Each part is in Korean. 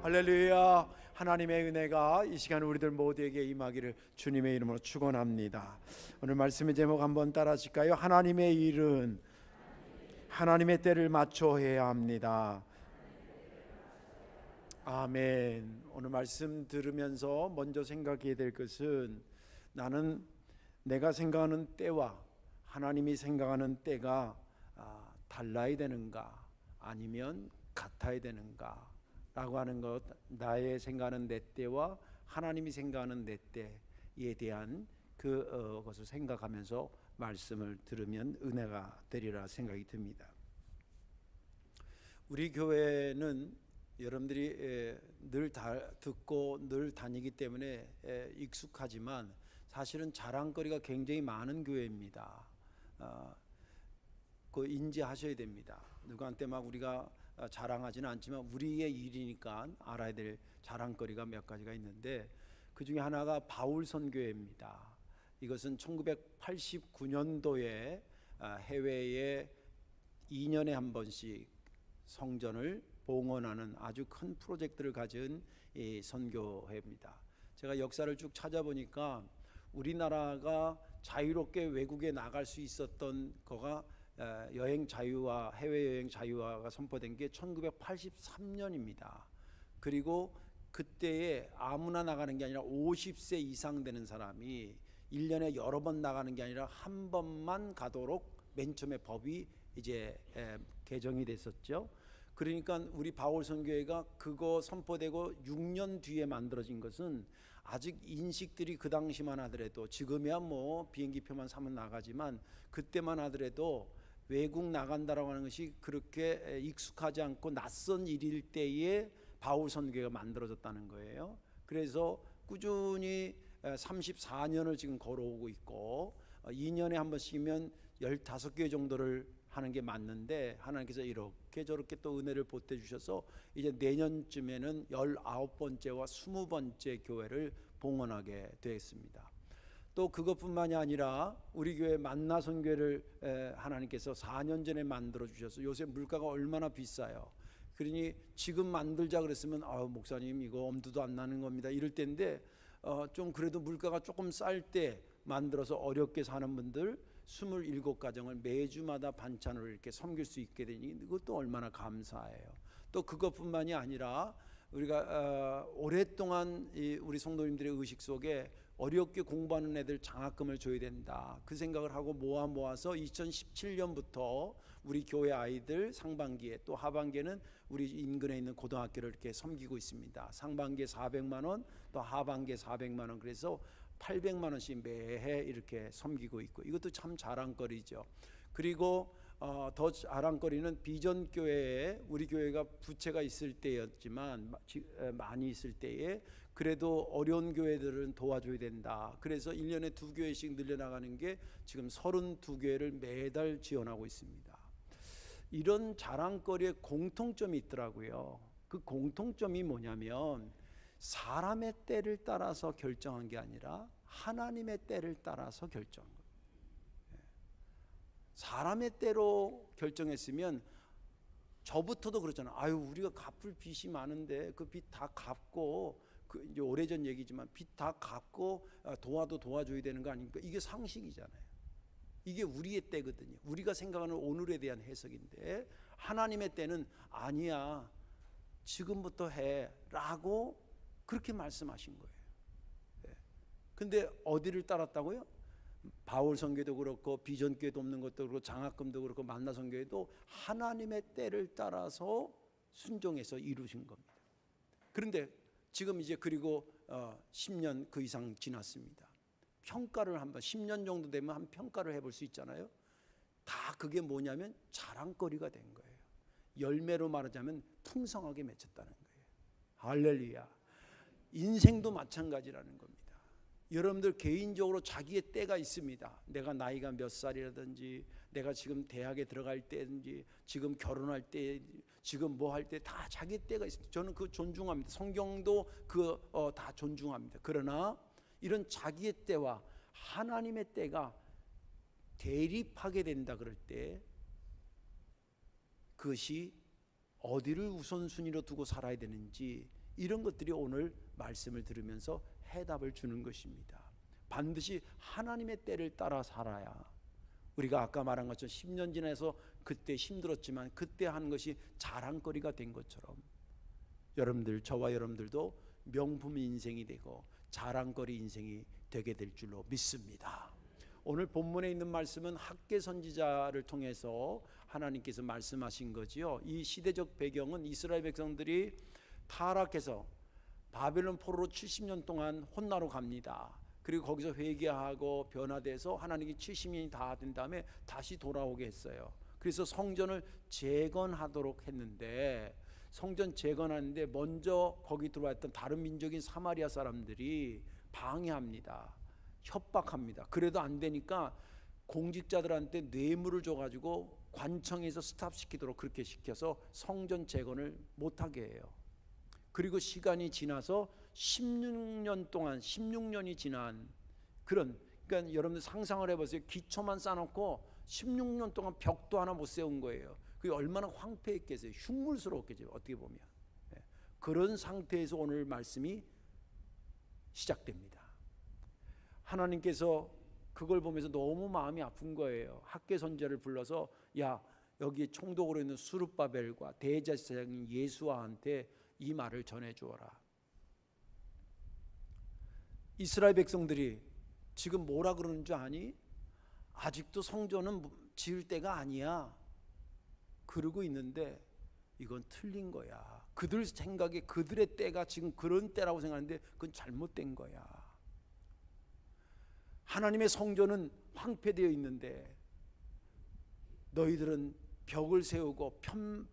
할렐루야. 하나님의 은혜가 이 시간 우리들 모두에게 임하기를 주님의 이름으로 축원합니다. 오늘 말씀의 제목 한번 따라하실까요? 하나님의 일은 하나님의 때를 맞춰 해야 합니다. 아멘. 오늘 말씀 들으면서 먼저 생각해야 될 것은, 나는 내가 생각하는 때와 하나님이 생각하는 때가 달라야 되는가 아니면 같아야 되는가 라고 하는 것, 나의 생각하는 내 때와 하나님이 생각하는 내 때에 대한 그것을 생각하면서 말씀을 들으면 은혜가 되리라 생각이 듭니다. 우리 교회는 여러분들이 늘 듣고 늘 다니기 때문에 익숙하지만 사실은 자랑거리가 굉장히 많은 교회입니다. 그 인지하셔야 됩니다. 누구한테 막 우리가 자랑하지는 않지만 우리의 일이니까 알아야 될 자랑거리가 몇 가지가 있는데, 그 중에 하나가 바울 선교회입니다. 이것은 1989년도에 해외에 2년에 한 번씩 성전을 봉헌하는 아주 큰 프로젝트를 가진 이 선교회입니다. 제가 역사를 쭉 찾아보니까 우리나라가 자유롭게 외국에 나갈 수 있었던 거가 여행 자유화, 해외여행 자유화가 선포된 게 1983년입니다. 그리고 그때에 아무나 나가는 게 아니라 50세 이상 되는 사람이 1년에 여러 번 나가는 게 아니라 한 번만 가도록 맨 처음에 법이 이제 개정이 됐었죠. 그러니까 우리 바울 선교회가 그거 선포되고 6년 뒤에 만들어진 것은 아직 인식들이 그 당시만 하더라도, 지금이야 뭐 비행기표만 사면 나가지만 그때만 하더라도 외국 나간다라고 하는 것이 그렇게 익숙하지 않고 낯선 일일 때에 바울 선교회가 만들어졌다는 거예요. 그래서 꾸준히 34년을 지금 걸어오고 있고, 2년에 한 번씩이면 15개 정도를 하는 게 맞는데, 하나님께서 이렇게 저렇게 또 은혜를 보태주셔서 이제 내년쯤에는 19번째와 20번째 교회를 봉헌하게 되었습니다. 또 그것뿐만이 아니라 우리 교회 만나선교회를 하나님께서 4년 전에 만들어 주셔서, 요새 물가가 얼마나 비싸요. 그러니 지금 만들자 그랬으면 목사님 이거 엄두도 안 나는 겁니다 이럴 때인데, 좀 그래도 물가가 조금 쌀 때 만들어서 어렵게 사는 분들 27가정을 매주마다 반찬으로 이렇게 섬길 수 있게 되니 이것도 얼마나 감사해요. 또 그것뿐만이 아니라 우리가 오랫동안 우리 성도님들의 의식 속에 어렵게 공부하는 애들 장학금을 줘야 된다, 그 생각을 하고 모아서 2017년부터 우리 교회 아이들 상반기에, 또 하반기에는 우리 인근에 있는 고등학교를 이렇게 섬기고 있습니다. 상반기에 400만 원, 또 하반기에 400만 원, 그래서 800만 원씩 매해 이렇게 섬기고 있고, 이것도 참 자랑거리죠. 그리고 더 자랑거리는 비전교회에, 우리 교회가 부채가 있을 때였지만 많이 있을 때에 그래도 어려운 교회들은 도와줘야 된다. 그래서 1년에 2교회씩 늘려나가는 게 지금 32교회를 매달 지원하고 있습니다. 이런 자랑거리에 공통점이 있더라고요. 그 공통점이 뭐냐면, 사람의 때를 따라서 결정한 게 아니라 하나님의 때를 따라서 결정한 거예요. 사람의 때로 결정했으면, 저부터도 그렇잖아요. 아유, 우리가 갚을 빚이 많은데 그 빚 다 갚고, 그 이제 오래전 얘기지만 빚 다 갚고 도와줘야 되는 거 아닙니까? 이게 상식이잖아요. 이게 우리의 때거든요. 우리가 생각하는 오늘에 대한 해석인데, 하나님의 때는 아니야, 지금부터 해 라고 그렇게 말씀하신 거예요. 근데 어디를 따랐다고요? 바울 선교도 그렇고 비전교회 돕는 것도 그렇고 장학금도 그렇고 만나 선교회도 하나님의 때를 따라서 순종해서 이루신 겁니다. 그런데 지금 이제 그리고 10년 그 이상 지났습니다. 평가를 한번 10년 정도 되면 한 평가를 해볼 수 있잖아요. 다 그게 뭐냐면 자랑거리가 된 거예요. 열매로 말하자면 풍성하게 맺혔다는 거예요. 할렐루야. 인생도 마찬가지라는 겁니다. 여러분들 개인적으로 자기의 때가 있습니다. 내가 나이가 몇 살이라든지, 내가 지금 대학에 들어갈 때든지, 지금 결혼할 때, 지금 뭐 할 때 다 자기의 때가 있습니다. 저는 그 존중합니다. 성경도 다 존중합니다. 그러나 이런 자기의 때와 하나님의 때가 대립하게 된다 그럴 때, 그것이 어디를 우선순위로 두고 살아야 되는지 이런 것들이 오늘 말씀을 들으면서 해답을 주는 것입니다. 반드시 하나님의 때를 따라 살아야, 우리가 아까 말한 것처럼 10년 지나서 그때 힘들었지만 그때 한 것이 자랑거리가 된 것처럼 여러분들, 저와 여러분들도 명품 인생이 되고 자랑거리 인생이 되게 될 줄로 믿습니다. 오늘 본문에 있는 말씀은 학개 선지자를 통해서 하나님께서 말씀하신 거지요. 이 시대적 배경은 이스라엘 백성들이 타락해서 바벨론 포로로 70년 동안 혼나러 갑니다. 그리고 거기서 회개하고 변화돼서 하나님이 70년이 다 된 다음에 다시 돌아오게 했어요. 그래서 성전을 재건하도록 했는데, 성전 재건하는데 먼저 거기 들어왔던 다른 민족인 사마리아 사람들이 방해합니다. 협박합니다. 그래도 안 되니까 공직자들한테 뇌물을 줘가지고 관청에서 스탑시키도록 그렇게 시켜서 성전 재건을 못하게 해요. 그리고 시간이 지나서 16년이 지난 그런, 그러니까 여러분들 상상을 해보세요. 기초만 쌓아놓고 16년 동안 벽도 하나 못 세운 거예요. 그게 얼마나 황폐했겠어요. 흉물스러웠겠죠, 어떻게 보면. 그런 상태에서 오늘 말씀이 시작됩니다. 하나님께서 그걸 보면서 너무 마음이 아픈 거예요. 학개 선지자를 불러서, 야, 여기 총독으로 있는 스룹바벨과 대제사장인 예수아한테 이 말을 전해주어라. 이스라엘 백성들이 지금 뭐라 그러는 줄 아니? 아직도 성전은 지을 때가 아니야 그러고 있는데 이건 틀린 거야. 그들 생각에 그들의 때가 지금 그런 때라고 생각하는데 그건 잘못된 거야. 하나님의 성전은 황폐되어 있는데 너희들은 벽을 세우고,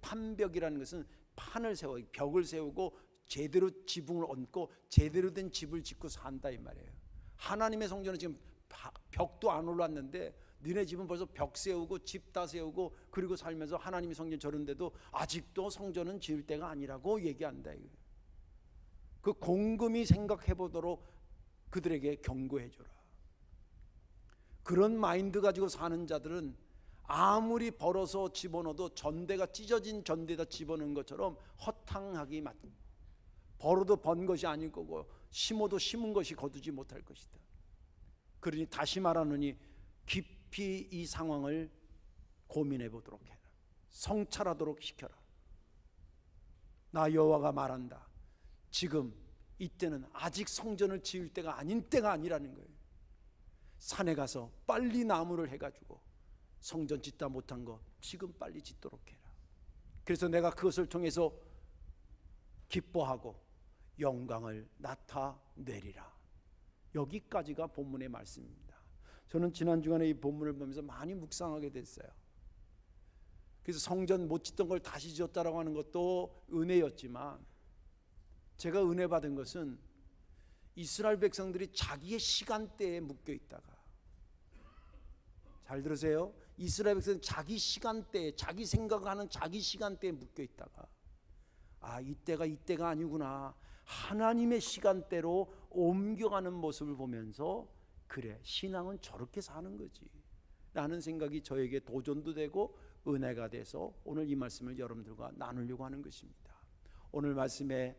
판벽이라는 것은 판을 세워 벽을 세우고 제대로 지붕을 얹고 제대로 된 집을 짓고 산다 이 말이에요. 하나님의 성전은 지금 벽도 안 올랐는데 너네 집은 벌써 벽 세우고 집 다 세우고 그리고 살면서 하나님의 성전 저런데도 아직도 성전은 지을 때가 아니라고 얘기한다. 그 곰곰이 생각해 보도록 그들에게 경고해 줘라. 그런 마인드 가지고 사는 자들은 아무리 벌어서 집어넣어도 전대가 찢어진 전대에다 집어넣은 것처럼 허탕하기 맞다. 벌어도 번 것이 아닐 거고 심어도 심은 것이 거두지 못할 것이다. 그러니 다시 말하노니 깊이 이 상황을 고민해 보도록 해라. 성찰하도록 시켜라. 나 여호와가 말한다. 지금 이때는 아직 성전을 지을 때가 아닌 때가 아니라는 거예요. 산에 가서 빨리 나무를 해가지고 성전 짓다 못한 거 지금 빨리 짓도록 해라. 그래서 내가 그것을 통해서 기뻐하고 영광을 나타내리라. 여기까지가 본문의 말씀입니다. 저는 지난 주간에 이 본문을 보면서 많이 묵상하게 됐어요. 그래서 성전 못 짓던 걸 다시 지었다라고 하는 것도 은혜였지만, 제가 은혜 받은 것은 이스라엘 백성들이 자기의 시간대에 묶여 있다가, 잘 들으세요. 이스라엘 백성은 자기 시간대에, 자기 생각하는 자기 시간대에 묶여 있다가, 아, 이때가 아니구나, 하나님의 시간대로 옮겨가는 모습을 보면서, 그래, 신앙은 저렇게 사는 거지 라는 생각이 저에게 도전도 되고 은혜가 돼서 오늘 이 말씀을 여러분들과 나누려고 하는 것입니다. 오늘 말씀에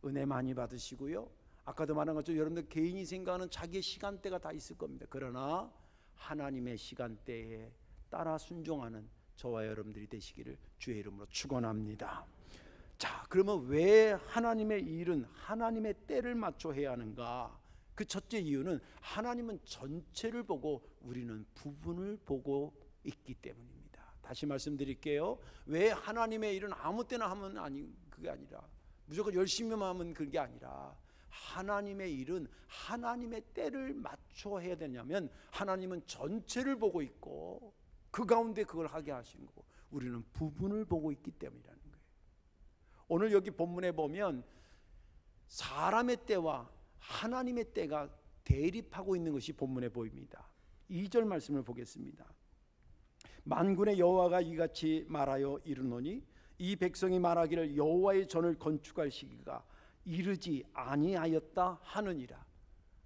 은혜 많이 받으시고요. 아까도 말한 것처럼 여러분들 개인이 생각하는 자기의 시간대가 다 있을 겁니다. 그러나 하나님의 시간대에 따라 순종하는 저와 여러분들이 되시기를 주의 이름으로 축원합니다. 자, 그러면 왜 하나님의 일은 하나님의 때를 맞춰 해야 하는가? 그 첫째 이유는 하나님은 전체를 보고 우리는 부분을 보고 있기 때문입니다. 다시 말씀드릴게요. 왜 하나님의 일은 아무 때나 하면 그게 아니라, 무조건 열심히만 하면 그게 아니라, 하나님의 일은 하나님의 때를 맞춰 해야 되냐면 하나님은 전체를 보고 있고 그 가운데 그걸 하게 하신 거고 우리는 부분을 보고 있기 때문이라는 거예요. 오늘 여기 본문에 보면 사람의 때와 하나님의 때가 대립하고 있는 것이 본문에 보입니다. 2절 말씀을 보겠습니다. 만군의 여호와가 이같이 말하여 이르노니 이 백성이 말하기를 여호와의 전을 건축할 시기가 이르지 아니하였다 하느니라.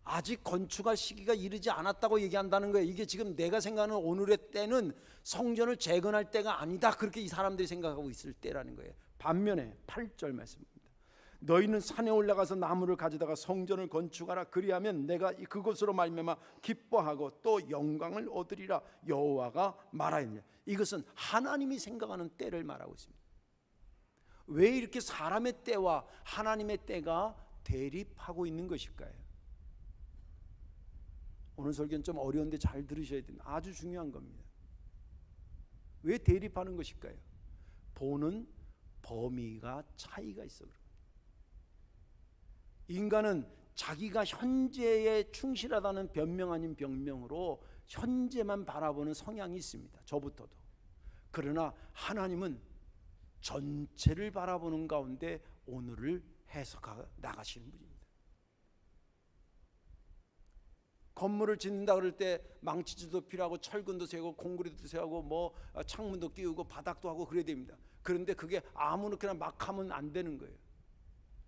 아직 건축할 시기가 이르지 않았다고 얘기한다는 거예요. 이게 지금 내가 생각하는 오늘의 때는 성전을 재건할 때가 아니다, 그렇게 이 사람들이 생각하고 있을 때라는 거예요. 반면에 8절 말씀입니다. 너희는 산에 올라가서 나무를 가져다가 성전을 건축하라. 그리하면 내가 그것으로 말미암아 기뻐하고 또 영광을 얻으리라. 여호와가 말하였느냐. 이것은 하나님이 생각하는 때를 말하고 있습니다. 왜 이렇게 사람의 때와 하나님의 때가 대립하고 있는 것일까요? 오늘 설교는 좀 어려운데 잘 들으셔야 돼요. 아주 중요한 겁니다. 왜 대립하는 것일까요? 보는 범위가 차이가 있어 그래요. 인간은 자기가 현재에 충실하다는 변명 아닌 변명으로 현재만 바라보는 성향이 있습니다. 저부터도. 그러나 하나님은 전체를 바라보는 가운데 오늘을 해석해 나가시는 분입니다. 건물을 짓는다 그럴 때 망치질도 필요하고 철근도 세우고 콘크리트도 세우고 뭐 창문도 끼우고 바닥도 하고 그래야 됩니다. 그런데 그게 아무렇게나 막 하면 안 되는 거예요.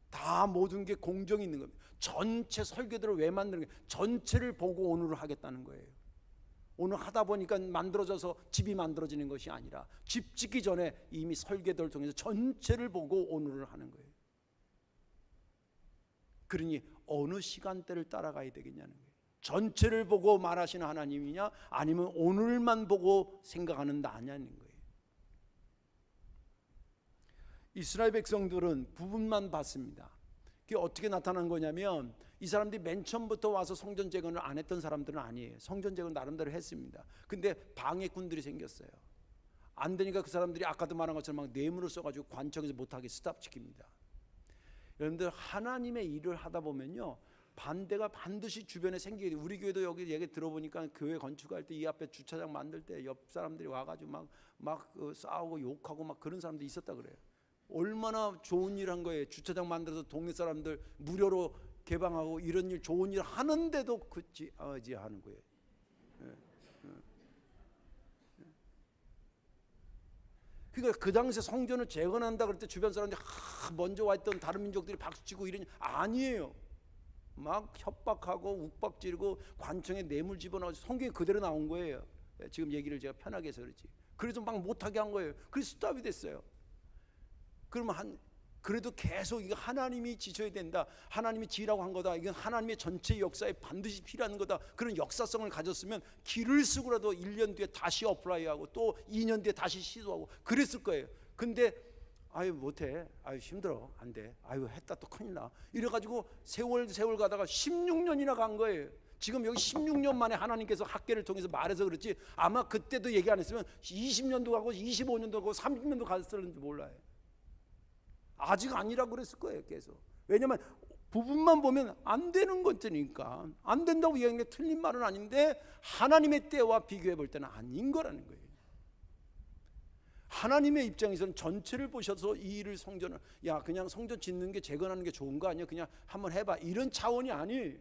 다 모든 게 공정이 있는 겁니다. 전체 설계도를 왜 만드는 거예요? 전체를 보고 오늘을 하겠다는 거예요. 오늘 하다 보니까 만들어져서 집이 만들어지는 것이 아니라 집 짓기 전에 이미 설계도를 통해서 전체를 보고 오늘을 하는 거예요. 그러니 어느 시간대를 따라가야 되겠냐는 거예요. 전체를 보고 말하시는 하나님이냐 아니면 오늘만 보고 생각하는 나냐는 거예요. 이스라엘 백성들은 부분만 봤습니다. 그게 어떻게 나타난 거냐면 이 사람들이 맨 처음부터 와서 성전 재건을 안 했던 사람들은 아니에요. 성전 재건 나름대로 했습니다. 근데 방해꾼들이 생겼어요. 안 되니까 그 사람들이 아까도 말한 것처럼 막 뇌물을 써가지고 관청에서 못하게 스탑시킵니다. 여러분들 하나님의 일을 하다 보면요 반대가 반드시 주변에 생기게 돼요. 우리 교회도 여기 얘기 들어보니까 교회 건축할 때 이 앞에 주차장 만들 때 옆 사람들이 와가지고 막 싸우고 욕하고 막 그런 사람도 있었다 그래요. 얼마나 좋은 일 한 거예요. 주차장 만들어서 동네 사람들 무료로 개방하고 이런 일 좋은 일 하는데도 그지 하는 거예요. 그러니까 그 당시에 성전을 재건한다 그럴 때 주변 사람들이 먼저 왔던 다른 민족들이 박수치고 이러니 아니에요. 막 협박하고 욱박지르고 관청에 뇌물 집어넣어서 성경에 그대로 나온 거예요. 지금 얘기를 제가 편하게 해서 그렇지. 그래서 막 못하게 한 거예요. 그래서 스탑이 됐어요. 그러면 그래도 계속 이거 하나님이 지셔야 된다. 하나님이 지으라고 한 거다. 이건 하나님의 전체 역사에 반드시 필요한 거다. 그런 역사성을 가졌으면 길을 쓰고라도 1년 뒤에 다시 어플라이하고 또 2년 뒤에 다시 시도하고 그랬을 거예요. 근데 아유 못해. 아유 힘들어. 안 돼. 아유 했다 또 큰일 나. 이래가지고 세월 가다가 16년이나 간 거예요. 지금 여기 16년 만에 하나님께서 학계를 통해서 말해서 그렇지 아마 그때도 얘기 안 했으면 20년도 가고 25년도 가고 30년도 갔을는지 몰라요. 아직 아니라고 그랬을 거예요. 계속. 왜냐하면 부분만 보면 안 되는 것이니까. 안 된다고 얘기하는 게 틀린 말은 아닌데 하나님의 때와 비교해 볼 때는 아닌 거라는 거예요. 하나님의 입장에서는 전체를 보셔서 이 일을 성전을 야 그냥 성전 짓는 게 재건하는 게 좋은 거 아니야? 그냥 한번 해봐. 이런 차원이 아니에요.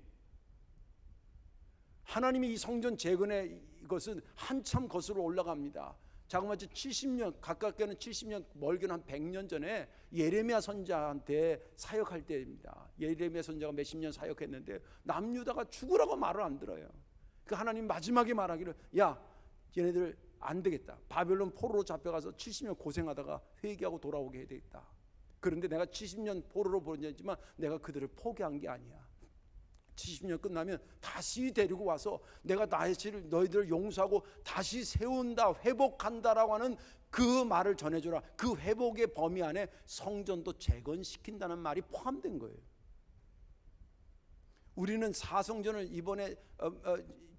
하나님이 이 성전 재건의 이것은 한참 거슬러 올라갑니다. 자그마치 70년 가깝게는 70년 멀게는 한 100년 전에 예레미야 선지자한테 사역할 때입니다. 예레미야 선지자가 몇십 년 사역했는데 남유다가 죽으라고 말을 안 들어요. 그 하나님 마지막에 말하기를 야 얘네들 안 되겠다. 바벨론 포로로 잡혀가서 70년 고생하다가 회개하고 돌아오게 해야 되겠다. 그런데 내가 70년 포로로 보냈지만 내가 그들을 포기한 게 아니야. 70년 끝나면 다시 데리고 와서 내가 너희들을 용서하고 다시 세운다 회복한다라고 하는 그 말을 전해줘라. 그 회복의 범위 안에 성전도 재건시킨다는 말이 포함된 거예요. 우리는 사성전을 이번에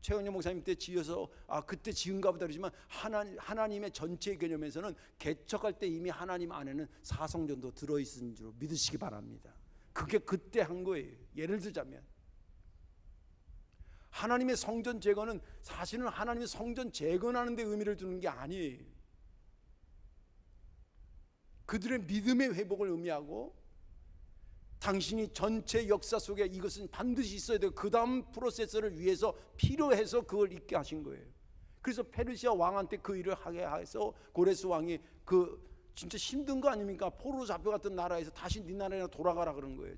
최은영 목사님 때 지어서 그때 지은가 보다 그러지만 하나님의 전체 개념에서는 개척할 때 이미 하나님 안에는 사성전도 들어있은 줄 믿으시기 바랍니다. 그게 그때 한 거예요. 예를 들자면 하나님의 성전 재건은 사실은 하나님의 성전 재건하는 데 의미를 두는 게 아니에요. 그들의 믿음의 회복을 의미하고 당신이 전체 역사 속에 이것은 반드시 있어야 되고 그 다음 프로세스를 위해서 필요해서 그걸 있게 하신 거예요. 그래서 페르시아 왕한테 그 일을 하게 해서 고레스 왕이 그 진짜 힘든 거 아닙니까? 포로로 잡혀갔던 나라에서 다시 네 나라에 돌아가라 그런 거예요.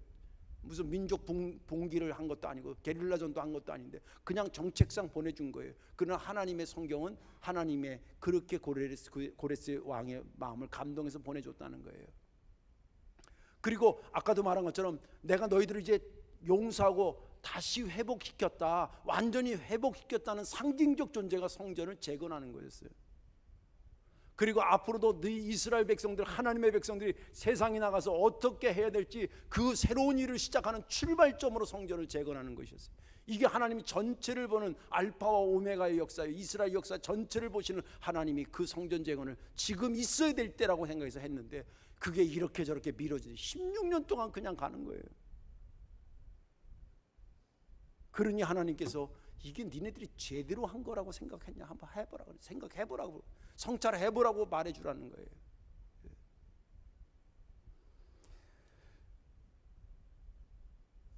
무슨 민족 봉기를 한 것도 아니고 게릴라전도 한 것도 아닌데 그냥 정책상 보내준 거예요. 그러나 하나님의 성경은 하나님의 그렇게 고레스 왕의 마음을 감동해서 보내줬다는 거예요. 그리고 아까도 말한 것처럼 내가 너희들을 이제 용서하고 다시 회복시켰다, 완전히 회복시켰다는 상징적 존재가 성전을 재건하는 거였어요. 그리고 앞으로도 네 이스라엘 백성들, 하나님의 백성들이 세상에 나가서 어떻게 해야 될지 그 새로운 일을 시작하는 출발점으로 성전을 재건하는 것이었어요. 이게 하나님이 전체를 보는 알파와 오메가의 역사예요. 이스라엘 역사 전체를 보시는 하나님이 그 성전 재건을 지금 있어야 될 때라고 생각해서 했는데 그게 이렇게 저렇게 미뤄지지 16년 동안 그냥 가는 거예요. 그러니 하나님께서 이게 니네들이 제대로 한 거라고 생각했냐, 한번 해보라고, 생각해보라고, 성찰해보라고 말해주라는 거예요.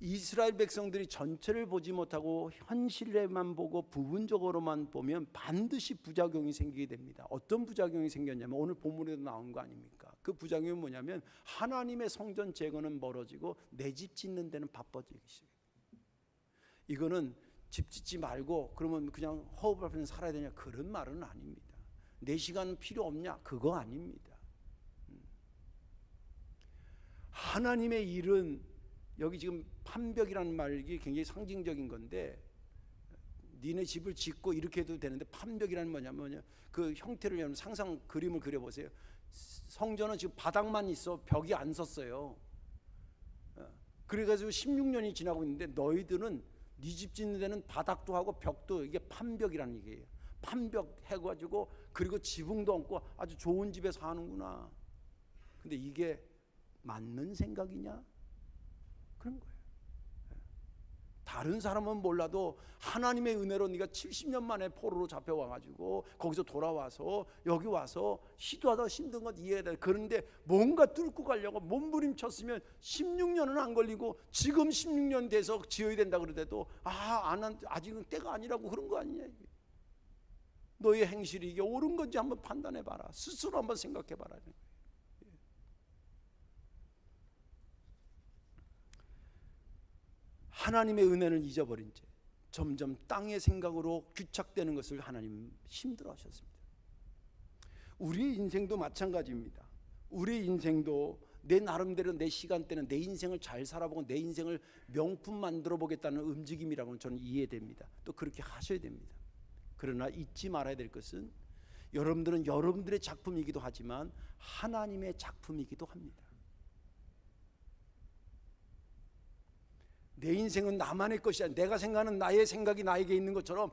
이스라엘 백성들이 전체를 보지 못하고 현실에만 보고 부분적으로만 보면 반드시 부작용이 생기게 됩니다. 어떤 부작용이 생겼냐면 오늘 본문에도 나온 거 아닙니까? 그 부작용이 뭐냐면 하나님의 성전 재건은 멀어지고 내 집 짓는 데는 바빠지기 시작해요. 이거는 집 짓지 말고 그러면 그냥 허업 앞에서 살아야 되냐, 그런 말은 아닙니다. 내 시간 필요 없냐, 그거 아닙니다. 하나님의 일은 여기 지금 판벽이라는 말이 굉장히 상징적인 건데, 니네 집을 짓고 이렇게 해도 되는데 판벽이라는 뭐냐면 그 형태를 여러분 상상 그림을 그려보세요. 성전은 지금 바닥만 있어, 벽이 안 섰어요. 그래가지고 16년이 지나고 있는데 너희들은 네 집 짓는 데는 바닥도 하고 벽도, 이게 판벽이라는 얘기예요. 판벽 해가지고 그리고 지붕도 얹고 아주 좋은 집에 사는구나. 근데 이게 맞는 생각이냐? 그런 거예요. 다른 사람은 몰라도 하나님의 은혜로 네가 70년 만에 포로로 잡혀와가지고 거기서 돌아와서 여기 와서 시도하다 힘든 건 이해해야 돼. 그런데 뭔가 뚫고 가려고 몸부림쳤으면 16년은 안 걸리고 지금 16년 돼서 지어야 된다 그러대도 아직은 때가 아니라고 그런 거 아니냐. 너의 행실이 이게 옳은 건지 한번 판단해봐라. 스스로 한번 생각해봐라. 하나님의 은혜를 잊어버린 채 점점 땅의 생각으로 규착되는 것을 하나님 힘들어하셨습니다. 우리의 인생도 마찬가지입니다. 우리의 인생도 내 나름대로 내 시간대는 내 인생을 잘 살아보고 내 인생을 명품 만들어 보겠다는 움직임이라고는 저는 이해됩니다. 또 그렇게 하셔야 됩니다. 그러나 잊지 말아야 될 것은 여러분들은 여러분들의 작품이기도 하지만 하나님의 작품이기도 합니다. 내 인생은 나만의 것이 아니라 내가 생각하는 나의 생각이 나에게 있는 것처럼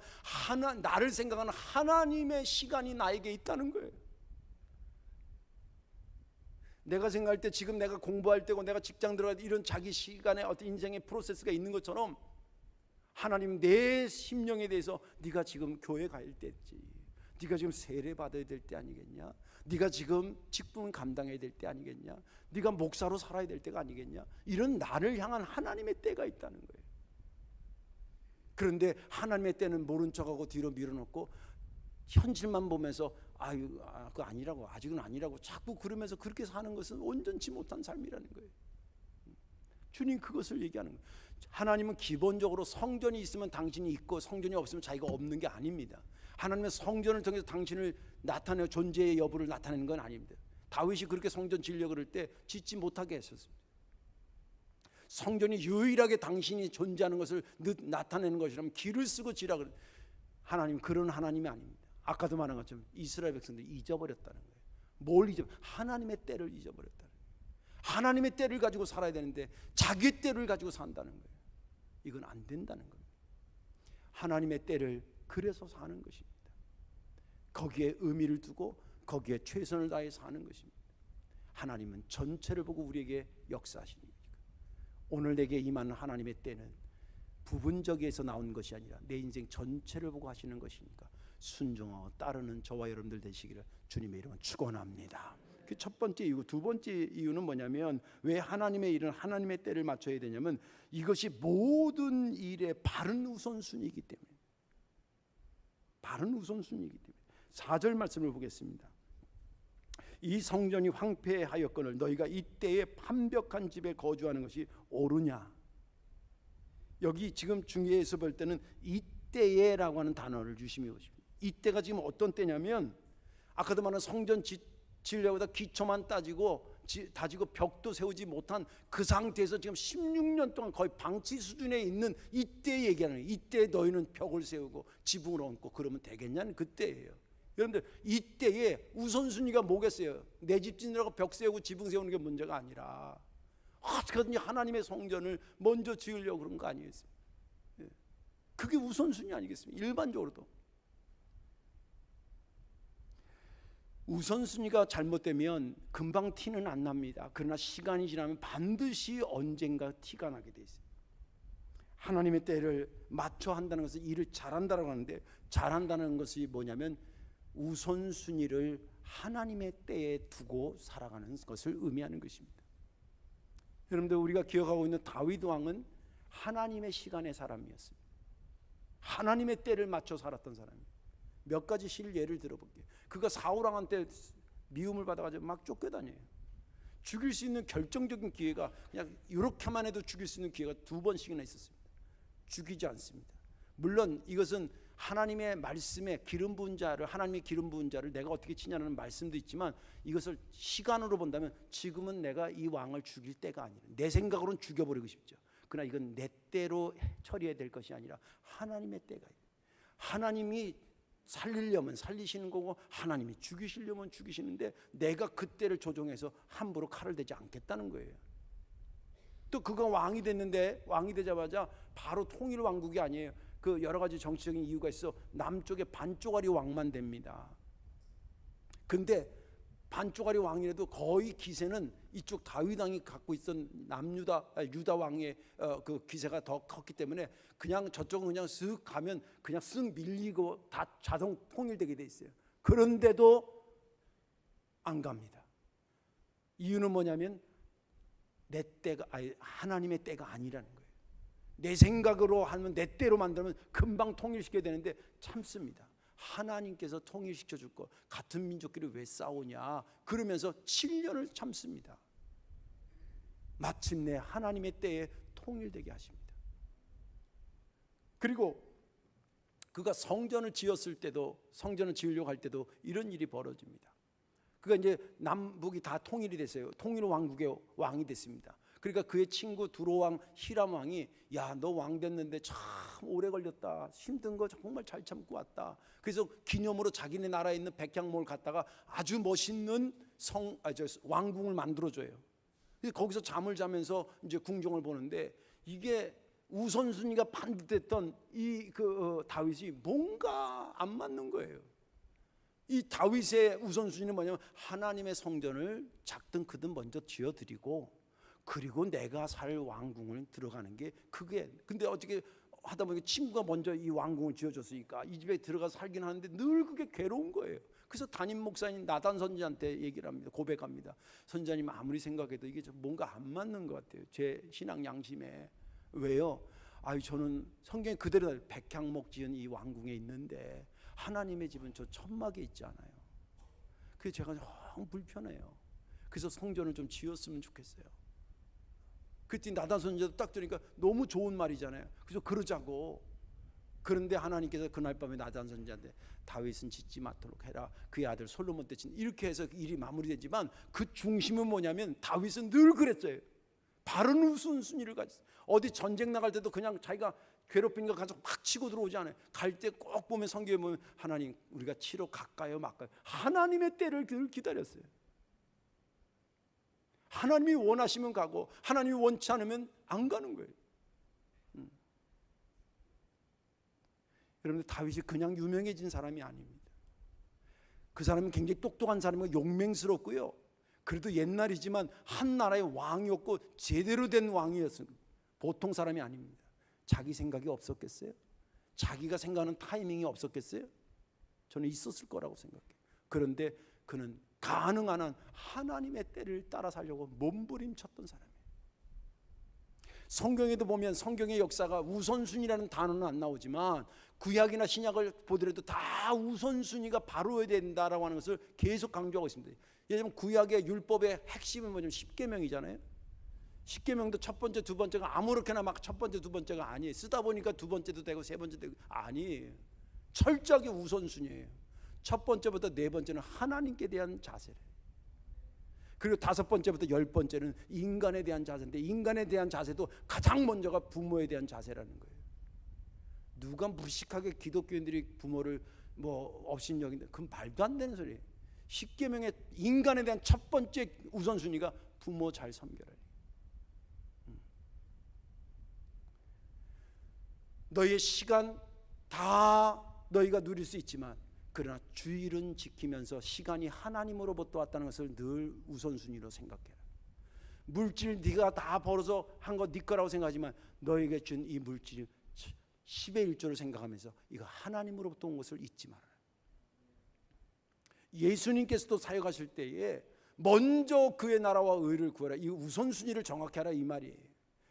나를 생각하는 하나님의 시간이 나에게 있다는 거예요. 내가 생각할 때 지금 내가 공부할 때고 내가 직장 들어갈 때 이런 자기 시간에 어떤 인생의 프로세스가 있는 것처럼 하나님 내 심령에 대해서 네가 지금 교회 갈 때지, 네가 지금 세례 받아야 될 때 아니겠냐, 네가 지금 직분 감당해야 될 때 아니겠냐, 네가 목사로 살아야 될 때가 아니겠냐, 이런 나를 향한 하나님의 때가 있다는 거예요. 그런데 하나님의 때는 모른 척하고 뒤로 밀어놓고 현실만 보면서 그거 아니라고, 아직은 아니라고 자꾸 그러면서 그렇게 사는 것은 온전치 못한 삶이라는 거예요. 주님 그것을 얘기하는 거예요. 하나님은 기본적으로 성전이 있으면 당신이 있고 성전이 없으면 자기가 없는 게 아닙니다. 하나님은 성전을 통해서 당신을 나타내고 존재의 여부를 나타내는 건 아닙니다. 다윗이 그렇게 성전 지으려고 그럴 때 짓지 못하게 했었습니다. 성전이 유일하게 당신이 존재하는 것을 나타내는 것이라면 길을 쓰고 지라 그래. 하나님 그런 하나님이 아닙니다. 아까도 말한 것처럼 이스라엘 백성들이 잊어버렸다는 거예요. 뭘 하나님의 때를 잊어버렸다는 거예요. 하나님의 때를 가지고 살아야 되는데 자기 때를 가지고 산다는 거예요. 이건 안 된다는 겁니다. 하나님의 때를 그래서 사는 것입니다. 거기에 의미를 두고 거기에 최선을 다해 사는 것입니다. 하나님은 전체를 보고 우리에게 역사하시는 거니까. 오늘 내게 임하는 하나님의 때는 부분적에서 나온 것이 아니라 내 인생 전체를 보고 하시는 것이니까 순종하고 따르는 저와 여러분들 되시기를 주님의 이름으로 축원합니다. 그 첫 번째 이유. 두 번째 이유는 뭐냐면 왜 하나님의 일은 하나님의 때를 맞춰야 되냐면 이것이 모든 일의 바른 우선순위이기 때문에. 바른 우선순위이기 때문에. 4절 말씀을 보겠습니다. 이 성전이 황폐하였거늘 너희가 이때에 판벽한 집에 거주하는 것이 옳으냐. 여기 지금 중계에서 볼 때는 이때에라고 하는 단어를 유심히 보십시오. 이때가 지금 어떤 때냐면 아까도 말한 성전 지으려고 기초만 따지고 다지고 벽도 세우지 못한 그 상태에서 지금 16년 동안 거의 방치 수준에 있는 이때 얘기하는 거예요. 이때 너희는 벽을 세우고 지붕을 얹고 그러면 되겠냐는 그때예요. 여러분들 이때에 우선순위가 뭐겠어요? 내 집 짓느라고 벽 세우고 지붕 세우는 게 문제가 아니라 어떻게든지 하나님의 성전을 먼저 지으려고 그런 거 아니겠어요? 그게 우선순위 아니겠습니까? 일반적으로도 우선순위가 잘못되면 금방 티는 안 납니다. 그러나 시간이 지나면 반드시 언젠가 티가 나게 돼 있어요. 하나님의 때를 맞춰 한다는 것은 일을 잘한다라고 하는데, 잘한다는 것이 뭐냐면 우선순위를 하나님의 때에 두고 살아가는 것을 의미하는 것입니다. 여러분들 우리가 기억하고 있는 다윗 왕은 하나님의 시간의 사람이었습니다. 하나님의 때를 맞춰 살았던 사람이에요. 몇 가지 실예를 들어볼게요. 그가 사울 왕한테 미움을 받아가지고 막 쫓겨다녀요. 죽일 수 있는 결정적인 기회가 그냥 이렇게만 해도 죽일 수 있는 기회가 2번씩이나 있었습니다. 죽이지 않습니다. 물론 이것은 하나님의 말씀에 기름 부은 자를, 하나님의 기름 부은 자를 내가 어떻게 치냐는 말씀도 있지만, 이것을 시간으로 본다면 지금은 내가 이 왕을 죽일 때가 아니라, 내 생각으로는 죽여버리고 싶죠. 그러나 이건 내 때로 처리해야 될 것이 아니라 하나님의 때가 있어요. 하나님이 살리려면 살리시는 거고 하나님이 죽이시려면 죽이시는데, 내가 그때를 조종해서 함부로 칼을 대지 않겠다는 거예요. 또 그가 왕이 됐는데, 왕이 되자마자 바로 통일 왕국이 아니에요. 그 여러 가지 정치적인 이유가 있어 남쪽에 반쪽짜리 왕만 됩니다. 근데 반쪽짜리 왕이라도 거의 기세는 이쪽 다윗 왕이 갖고 있던 유다 왕의 그 기세가 더 컸기 때문에 그냥 저쪽은 그냥 쓱 가면 그냥 쓱 밀리고 다 자동 통일되게 돼 있어요. 그런데도 안 갑니다. 이유는 뭐냐면 내 때가 하나님의 때가 아니라는 거예요. 내 생각으로 하면, 내 때로 만들면 금방 통일시켜야 되는데 참습니다. 하나님께서 통일시켜 줄 거, 같은 민족끼리 왜 싸우냐 그러면서 7년을 참습니다. 마침내 하나님의 때에 통일되게 하십니다. 그리고 그가 성전을 지었을 때도, 성전을 지으려고 할 때도 이런 일이 벌어집니다. 그가 이제 남북이 다 통일이 됐어요. 통일 왕국의 왕이 됐습니다. 그러니까 그의 친구 두로왕 히람 왕이, 야, 너 왕 됐는데 참 오래 걸렸다, 힘든 거 정말 잘 참고 왔다. 그래서 기념으로 자기네 나라에 있는 백향목을 갖다가 아주 멋있는 왕궁을 만들어줘요. 그래서 거기서 잠을 자면서 이제 궁정을 보는데, 이게 우선순위가 반듯했던 다윗이 뭔가 안 맞는 거예요. 이 다윗의 우선순위는 뭐냐면 하나님의 성전을 작든 크든 먼저 지어드리고, 그리고 내가 살 왕궁을 들어가는 게 그게. 근데 어떻게 하다 보니까 친구가 먼저 이 왕궁을 지어줬으니까 이 집에 들어가서 살긴 하는데 늘 그게 괴로운 거예요. 그래서 담임 목사님 나단 선지자한테 얘기를 합니다. 고백합니다. 선지자님, 아무리 생각해도 이게 좀 뭔가 안 맞는 것 같아요, 제 신앙 양심에. 왜요? 저는 성경에 그대로 백향목 지은 이 왕궁에 있는데 하나님의 집은 저 천막에 있지 않아요. 그래서 제가 너무 불편해요. 그래서 성전을 좀 지었으면 좋겠어요. 그때 나단 선지자도 딱 들으니까 너무 좋은 말이잖아요. 그래서 그러자고. 그런데 하나님께서 그날 밤에 나단 선지자한테 다윗은 짓지 않도록 해라, 그의 아들 솔로몬 때 짓는, 이렇게 해서 일이 마무리되지만 그 중심은 뭐냐면 다윗은 늘 그랬어요. 바른 우선순위를 가졌어요. 어디 전쟁 나갈 때도 그냥 자기가 괴롭히니까 가서 막 치고 들어오지 않아요. 갈 때 꼭 보면 성경에 보면 하나님, 우리가 치러 갈까요 말까요? 하나님의 때를 늘 기다렸어요. 하나님이 원하시면 가고 하나님이 원치 않으면 안 가는 거예요. 여러분들, 다윗이 그냥 유명해진 사람이 아닙니다. 그 사람은 굉장히 똑똑한 사람이고 용맹스럽고요. 그래도 옛날이지만 한 나라의 왕이었고 제대로 된 왕이었습니다. 보통 사람이 아닙니다. 자기 생각이 없었겠어요? 자기가 생각하는 타이밍이 없었겠어요? 저는 있었을 거라고 생각해요. 그런데 그는 가능한 한 하나님의 때를 따라 살려고 몸부림쳤던 사람이에요. 성경에도 보면 성경의 역사가 우선순위라는 단어는 안 나오지만 구약이나 신약을 보더라도 다 우선순위가 바로야 된다라고 하는 것을 계속 강조하고 있습니다. 예를 들면 구약의 율법의 핵심은 뭐냐면 10계명이잖아요. 10계명도 첫 번째, 두 번째가 아무렇게나 막 첫 번째, 두 번째가 아니에요. 쓰다 보니까 두 번째도 되고 세 번째도 되고 아니에요. 철저하게 우선순위예요. 첫 번째부터 네 번째는 하나님께 대한 자세를. 그리고 5번째부터 10번째는 인간에 대한 자세인데, 인간에 대한 자세도 가장 먼저가 부모에 대한 자세라는 거예요. 누가 무식하게 기독교인들이 부모를 뭐 업신여긴다, 그건 말도 안 되는 소리예요. 십계명의 인간에 대한 첫 번째 우선순위가 부모 잘 섬겨라. 너희의 시간 다 너희가 누릴 수 있지만, 그러나 주일은 지키면서 시간이 하나님으로부터 왔다는 것을 늘 우선순위로 생각해라. 물질 네가 다 벌어서 한 거 네 거라고 생각하지만, 너에게 준 이 물질 10의 1조를 생각하면서 이거 하나님으로부터 온 것을 잊지 말아라. 예수님께서도 사역하실 때에 먼저 그의 나라와 의를 구하라, 이 우선순위를 정확히 하라 이 말이에요.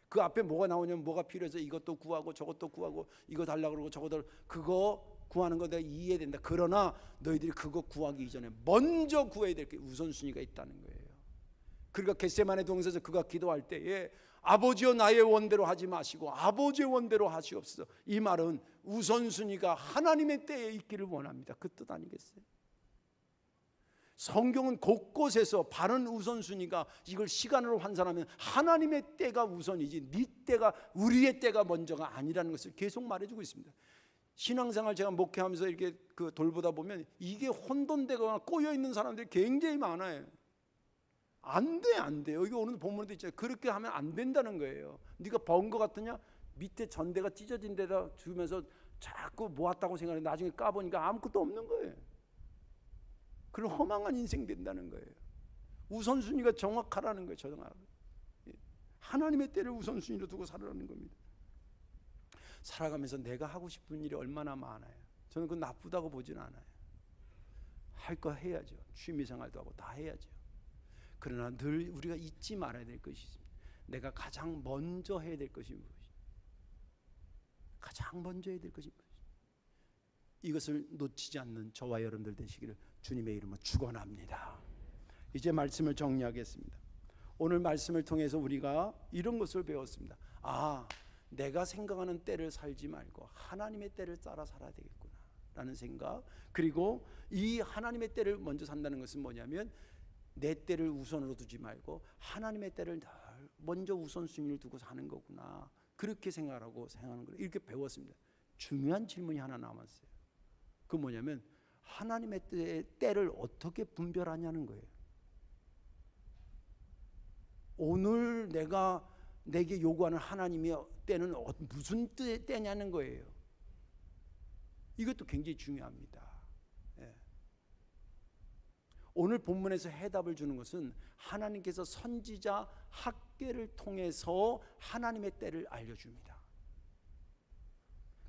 그 앞에 뭐가 나오냐면, 뭐가 필요해서 이것도 구하고 저것도 구하고 이거 달라고 그러고 저거 달라고, 그거 구하는 거 내가 이해된다. 그러나 너희들이 그거 구하기 이전에 먼저 구해야 될 게 우선순위가 있다는 거예요. 그러니까 겟세마네 동산에서 그가 기도할 때에 아버지여 나의 원대로 하지 마시고 아버지의 원대로 하시옵소서, 이 말은 우선순위가 하나님의 때에 있기를 원합니다. 그 뜻 아니겠어요? 성경은 곳곳에서 바른 우선순위가, 이걸 시간으로 환산하면 하나님의 때가 우선이지 네 때가, 우리의 때가 먼저가 아니라는 것을 계속 말해주고 있습니다. 신앙생활 제가 목회하면서 이렇게 돌보다 보면 이게 혼돈되거나 꼬여있는 사람들이 굉장히 많아요. 안 돼요. 여기 오늘 본문에도 있잖아요. 그렇게 하면 안 된다는 거예요. 네가 번 거 같으냐? 밑에 전대가 찢어진 데다 주면서 자꾸 모았다고 생각해 나중에 까보니까 아무것도 없는 거예요. 그런 허망한 인생 된다는 거예요. 우선순위가 정확하라는 거예요. 하나님의 때를 우선순위로 두고 살아라는 겁니다. 살아가면서 내가 하고 싶은 일이 얼마나 많아요. 저는 그건 나쁘다고 보지는 않아요. 할 거 해야죠. 취미생활도 하고 다 해야죠. 그러나 늘 우리가 잊지 말아야 될 것이 있습니다. 내가 가장 먼저 해야 될 것이 무엇이죠? 가장 먼저 해야 될 것이 무엇이죠? 이것을 놓치지 않는 저와 여러분들 되시기를 주님의 이름으로 축원합니다. 이제 말씀을 정리하겠습니다. 오늘 말씀을 통해서 우리가 이런 것을 배웠습니다. 내가 생각하는 때를 살지 말고 하나님의 때를 따라 살아야 되겠구나 라는 생각. 그리고 이 하나님의 때를 먼저 산다는 것은 뭐냐면, 내 때를 우선으로 두지 말고 하나님의 때를 늘 먼저 우선순위를 두고 사는 거구나, 그렇게 생각하는 거예요. 이렇게 배웠습니다. 중요한 질문이 하나 남았어요. 그 뭐냐면, 하나님의 때를 어떻게 분별하냐는 거예요. 오늘 내게 요구하는 하나님의 때는 무슨 때냐는 거예요. 이것도 굉장히 중요합니다. 오늘 본문에서 해답을 주는 것은 하나님께서 선지자 학개를 통해서 하나님의 때를 알려줍니다.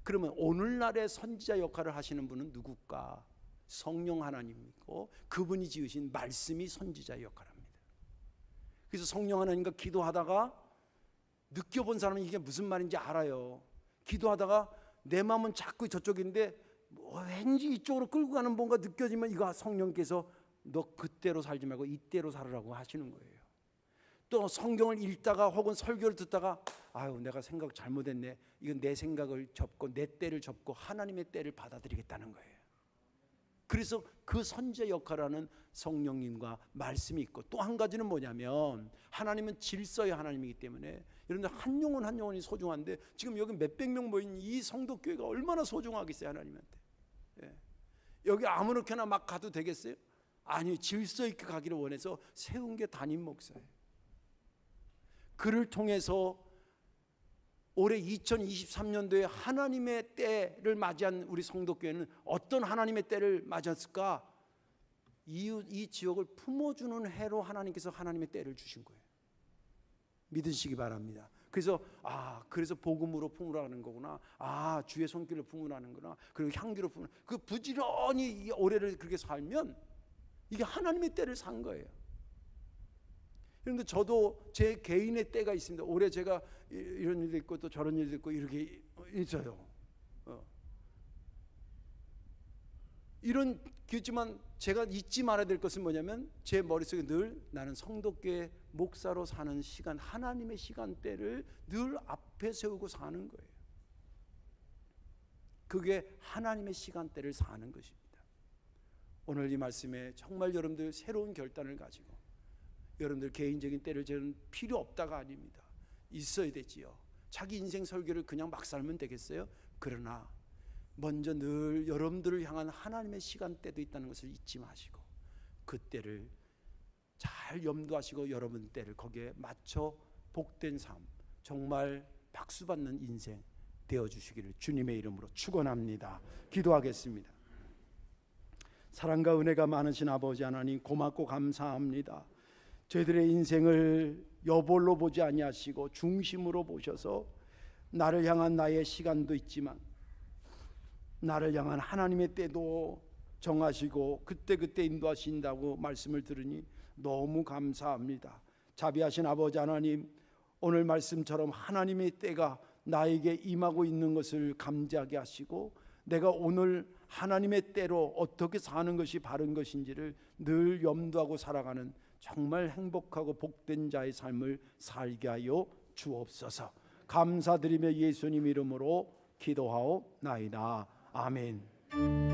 그러면 오늘날의 선지자 역할을 하시는 분은 누굴까? 성령 하나님이고 그분이 지으신 말씀이 선지자의 역할을 합니다. 그래서 성령 하나님과 기도하다가 느껴본 사람은 이게 무슨 말인지 알아요. 기도하다가 내 마음은 자꾸 저쪽인데 왠지 이쪽으로 끌고 가는 뭔가 느껴지면, 이거 성령께서 너 그때로 살지 말고 이때로 살으라고 하시는 거예요. 또 성경을 읽다가 혹은 설교를 듣다가 내가 생각 잘못했네, 이건 내 생각을 접고 내 때를 접고 하나님의 때를 받아들이겠다는 거예요. 그래서 그 선지자 역할을 하는 성령님과 말씀이 있고, 또 한 가지는 뭐냐면, 하나님은 질서의 하나님이기 때문에 여러분들 한 영혼 한 영혼이 소중한데, 지금 여기 몇백 명 모인 이 성도교회가 얼마나 소중하겠어요 하나님한테. 여기 아무렇게나 막 가도 되겠어요? 아니, 질서 있게 가기를 원해서 세운 게 담임 목사예요. 그를 통해서 올해 2023년도에 하나님의 때를 맞이한 우리 성도교회는 어떤 하나님의 때를 맞았을까? 이 지역을 품어주는 해로 하나님께서 하나님의 때를 주신 거예요. 믿으시기 바랍니다. 그래서 그래서 복음으로 품으라는 거구나. 주의 손길로 품으라는 거구나. 그리고 향기로 품으라. 그 부지런히 이 올해를 그렇게 살면 이게 하나님의 때를 산 거예요. 그런데 저도 제 개인의 때가 있습니다. 올해 제가 이런 일도 있고 또 저런 일도 있고 이렇게 있어요. 이런 있지만 제가 잊지 말아야 될 것은 뭐냐면, 제 머릿속에 늘 나는 성도교회 목사로 사는 시간, 하나님의 시간대를 늘 앞에 세우고 사는 거예요. 그게 하나님의 시간대를 사는 것입니다. 오늘 이 말씀에 정말 여러분들 새로운 결단을 가지고 여러분들 개인적인 때를 저는 필요 없다가 아닙니다. 있어야 되지요. 자기 인생 설교를 그냥 막 살면 되겠어요? 그러나 먼저 늘 여러분들을 향한 하나님의 시간대도 있다는 것을 잊지 마시고 그 때를 잘 염두하시고 여러분 때를 거기에 맞춰 복된 삶, 정말 박수받는 인생 되어주시기를 주님의 이름으로 축원합니다. 기도하겠습니다. 사랑과 은혜가 많으신 아버지 하나님, 고맙고 감사합니다. 저희들의 인생을 여볼로 보지 아니하시고 중심으로 보셔서 나를 향한 나의 시간도 있지만 나를 향한 하나님의 때도 정하시고 그때그때 인도하신다고 말씀을 들으니 너무 감사합니다. 자비하신 아버지 하나님, 오늘 말씀처럼 하나님의 때가 나에게 임하고 있는 것을 감지하게 하시고 내가 오늘 하나님의 때로 어떻게 사는 것이 바른 것인지를 늘 염두하고 살아가는 정말 행복하고 복된 자의 삶을 살게 하여 주옵소서. 감사드리며 예수님 이름으로 기도하옵나이다. 아멘.